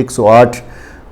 108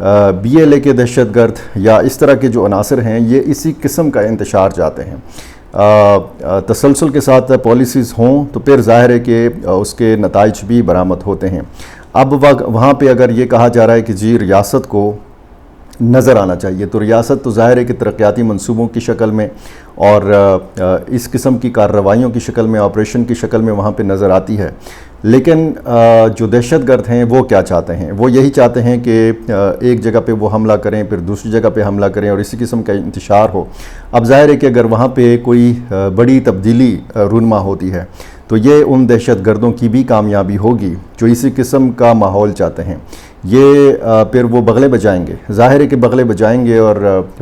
BLA کے دہشت گرد یا اس طرح کے جو عناصر ہیں یہ اسی قسم کا انتشار چاہتے ہیں. تسلسل کے ساتھ پالیسیز ہوں تو پھر ظاہر ہے کہ اس کے نتائج بھی برآمد ہوتے ہیں. اب وہاں پہ اگر یہ کہا جا رہا ہے کہ جی ریاست کو نظر آنا چاہیے، تو ریاست تو ظاہر ہے کہ ترقیاتی منصوبوں کی شکل میں اور اس قسم کی کارروائیوں کی شکل میں، آپریشن کی شکل میں وہاں پہ نظر آتی ہے. لیکن جو دہشت گرد ہیں وہ کیا چاہتے ہیں؟ وہ یہی چاہتے ہیں کہ ایک جگہ پہ وہ حملہ کریں، پھر دوسری جگہ پہ حملہ کریں اور اسی قسم کا انتشار ہو. اب ظاہر ہے کہ اگر وہاں پہ کوئی بڑی تبدیلی رونما ہوتی ہے تو یہ ان دہشت گردوں کی بھی کامیابی ہوگی جو اسی قسم کا ماحول چاہتے ہیں. یہ پھر وہ بغلے بجائیں گے، ظاہر ہے کہ بغلے بجائیں گے اور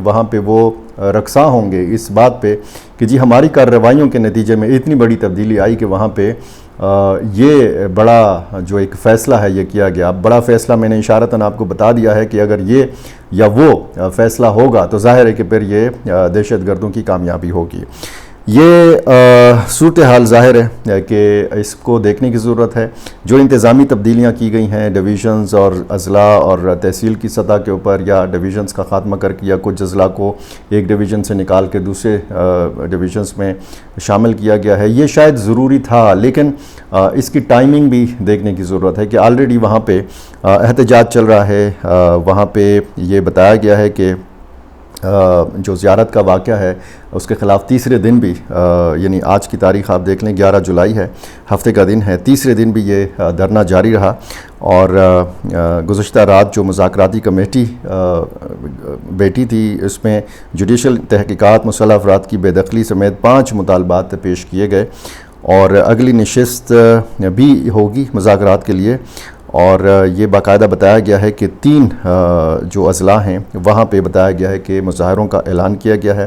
وہاں پہ وہ رقصاں ہوں گے اس بات پہ کہ جی ہماری کارروائیوں کے نتیجے میں اتنی بڑی تبدیلی آئی کہ وہاں پہ یہ بڑا جو ایک فیصلہ ہے یہ کیا گیا. بڑا فیصلہ میں نے اشارتاً آپ کو بتا دیا ہے کہ اگر یہ یا وہ فیصلہ ہوگا تو ظاہر ہے کہ پھر یہ دہشت گردوں کی کامیابی ہوگی. یہ صورتحال ظاہر ہے کہ اس کو دیکھنے کی ضرورت ہے. جو انتظامی تبدیلیاں کی گئی ہیں ڈویژنز اور اضلاع اور تحصیل کی سطح کے اوپر، یا ڈویژنز کا خاتمہ کر کے یا کچھ اضلاع کو ایک ڈویژن سے نکال کے دوسرے ڈویژنز میں شامل کیا گیا ہے، یہ شاید ضروری تھا. لیکن اس کی ٹائمنگ بھی دیکھنے کی ضرورت ہے کہ آلریڈی وہاں پہ احتجاج چل رہا ہے. وہاں پہ یہ بتایا گیا ہے کہ جو زیارت کا واقعہ ہے اس کے خلاف تیسرے دن بھی، یعنی آج کی تاریخ آپ دیکھ لیں 11 جولائی ہے، ہفتے کا دن ہے، تیسرے دن بھی یہ دھرنا جاری رہا. اور گزشتہ رات جو مذاکراتی کمیٹی بیٹھی تھی اس میں جوڈیشل تحقیقات، مسلح افراد کی بے دخلی سمیت 5 مطالبات پیش کیے گئے اور اگلی نشست بھی ہوگی مذاکرات کے لیے. اور یہ باقاعدہ بتایا گیا ہے کہ 3 جو اضلاع ہیں وہاں پہ بتایا گیا ہے کہ مظاہروں کا اعلان کیا گیا ہے.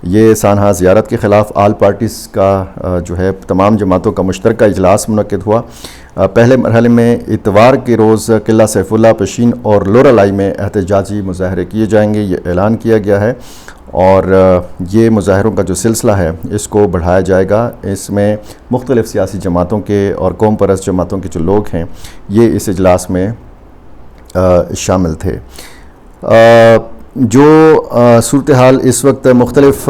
یہ سانحہ زیارت کے خلاف آل پارٹیز کا جو ہے تمام جماعتوں کا مشترکہ اجلاس منعقد ہوا. پہلے مرحلے میں اتوار کے روز قلعہ سیف اللہ، پشین اور لورالائی میں احتجاجی مظاہرے کیے جائیں گے، یہ اعلان کیا گیا ہے. اور یہ مظاہروں کا جو سلسلہ ہے اس کو بڑھایا جائے گا. اس میں مختلف سیاسی جماعتوں کے اور قوم پرست جماعتوں کے جو لوگ ہیں یہ اس اجلاس میں شامل تھے. جو صورتحال اس وقت مختلف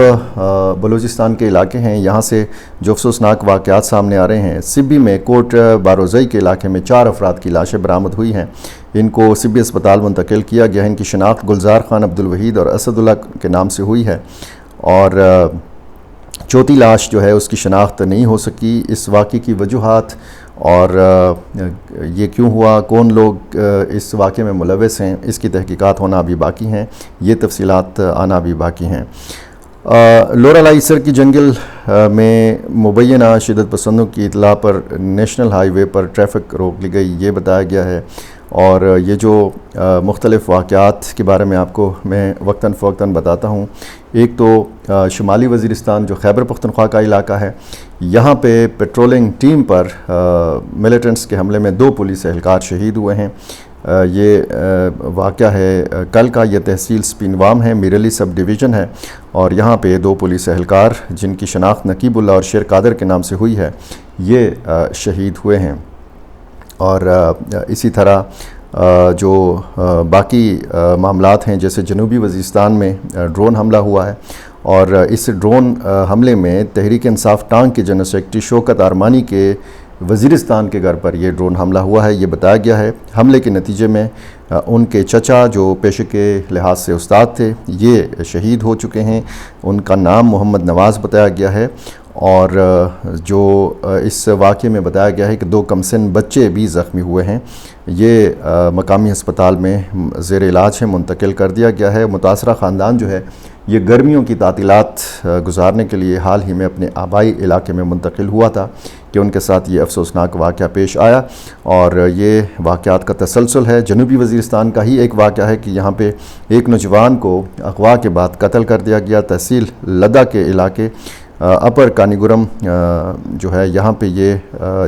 بلوچستان کے علاقے ہیں، یہاں سے جو افسوسناک واقعات سامنے آ رہے ہیں. سبی میں کوٹ باروزئی کے علاقے میں 4 افراد کی لاشیں برآمد ہوئی ہیں. ان کو سبی اسپتال منتقل کیا گیا ہے. ان کی شناخت گلزار خان، عبدالوحید اور اسد اللہ کے نام سے ہوئی ہے اور چوتھی لاش جو ہے اس کی شناخت نہیں ہو سکی. اس واقعے کی وجوہات اور یہ کیوں ہوا، کون لوگ اس واقعے میں ملوث ہیں، اس کی تحقیقات ہونا ابھی باقی ہیں، یہ تفصیلات آنا بھی باقی ہیں. لورالائی سر کی جنگل میں مبینہ شدت پسندوں کی اطلاع پر نیشنل ہائی وے پر ٹریفک روک لی گئی، یہ بتایا گیا ہے. اور یہ جو مختلف واقعات کے بارے میں آپ کو میں وقتاً فوقتاً بتاتا ہوں. ایک تو شمالی وزیرستان جو خیبر پختونخوا کا علاقہ ہے، یہاں پہ پیٹرولنگ ٹیم پر ملیٹنٹس کے حملے میں 2 پولیس اہلکار شہید ہوئے ہیں. یہ واقعہ ہے کل کا. یہ تحصیل سپینوام ہے، میرلی سب ڈویژن ہے اور یہاں پہ 2 پولیس اہلکار جن کی شناخت نقیب اللہ اور شیر قادر کے نام سے ہوئی ہے یہ شہید ہوئے ہیں. اور اسی طرح جو باقی معاملات ہیں، جیسے جنوبی وزیرستان میں ڈرون حملہ ہوا ہے اور اس ڈرون حملے میں تحریک انصاف ٹانگ کے جنرل سیکرٹری شوکت آرمانی کے وزیرستان کے گھر پر یہ ڈرون حملہ ہوا ہے. یہ بتایا گیا ہے حملے کے نتیجے میں ان کے چچا جو پیشے کے لحاظ سے استاد تھے یہ شہید ہو چکے ہیں. ان کا نام محمد نواز بتایا گیا ہے. اور جو اس واقعے میں بتایا گیا ہے کہ 2 کمسن بچے بھی زخمی ہوئے ہیں. یہ مقامی ہسپتال میں زیر علاج ہے، منتقل کر دیا گیا ہے. متاثرہ خاندان جو ہے یہ گرمیوں کی تعطیلات گزارنے کے لیے حال ہی میں اپنے آبائی علاقے میں منتقل ہوا تھا کہ ان کے ساتھ یہ افسوسناک واقعہ پیش آیا. اور یہ واقعات کا تسلسل ہے. جنوبی وزیرستان کا ہی ایک واقعہ ہے کہ یہاں پہ ایک نوجوان کو اغوا کے بعد قتل کر دیا گیا. تحصیل لدہ کے علاقے اپر کانیگورم جو ہے یہاں پہ یہ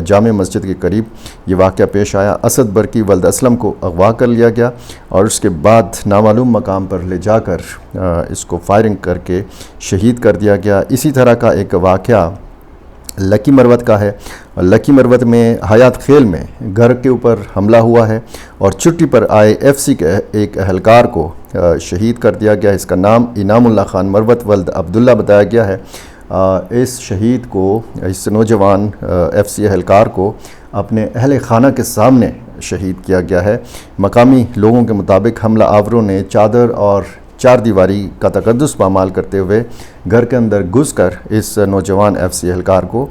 جامع مسجد کے قریب یہ واقعہ پیش آیا. اسد برکی ولد اسلم کو اغوا کر لیا گیا اور اس کے بعد نامعلوم مقام پر لے جا کر اس کو فائرنگ کر کے شہید کر دیا گیا. اسی طرح کا ایک واقعہ لکی مروت کا ہے۔ لکی مروت میں حیات خیل میں گھر کے اوپر حملہ ہوا ہے اور چھٹی پر آئے FCC کے ایک اہلکار کو شہید کر دیا گیا ہے۔ اس کا نام انعام اللہ خان مروت ولد عبداللہ بتایا گیا ہے۔ اس شہید کو، اس نوجوان FCC اہلکار کو اپنے اہل خانہ کے سامنے شہید کیا گیا ہے۔ مقامی لوگوں کے مطابق حملہ آوروں نے چادر اور چار دیواری کا تقدس پامال کرتے ہوئے گھر کے اندر گھس کر اس نوجوان FCC اہلکار کو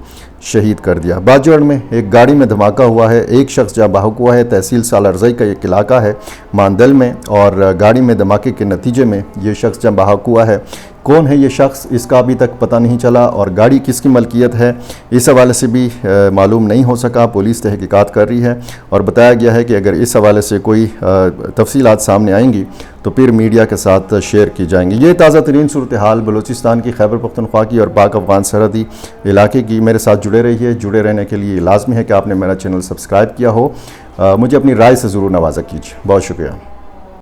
شہید کر دیا۔ باجوڑ میں ایک گاڑی میں دھماکہ ہوا ہے، ایک شخص جاں بحق ہوا ہے۔ تحصیل سالار زئی کا ایک علاقہ ہے ماندل میں، اور گاڑی میں دھماکے کے نتیجے میں یہ شخص جاں بحق ہوا ہے۔ کون ہے یہ شخص، اس کا ابھی تک پتہ نہیں چلا، اور گاڑی کس کی ملکیت ہے اس حوالے سے بھی معلوم نہیں ہو سکا۔ پولیس تحقیقات کر رہی ہے، اور بتایا گیا ہے کہ اگر اس حوالے سے کوئی تفصیلات سامنے آئیں گی تو پھر میڈیا کے ساتھ شیئر کی جائیں گی۔ یہ تازہ ترین صورتحال بلوچستان کی خیبر پختونخوا کی اور پاک افغان سرحدی علاقے کی۔ میرے ساتھ جڑے رہیے۔ جڑے رہنے کے لیے لازمی ہے کہ آپ نے میرا چینل سبسکرائب کیا ہو۔ مجھے اپنی رائے سے ضرور نوازا کیجیے۔ بہت شکریہ۔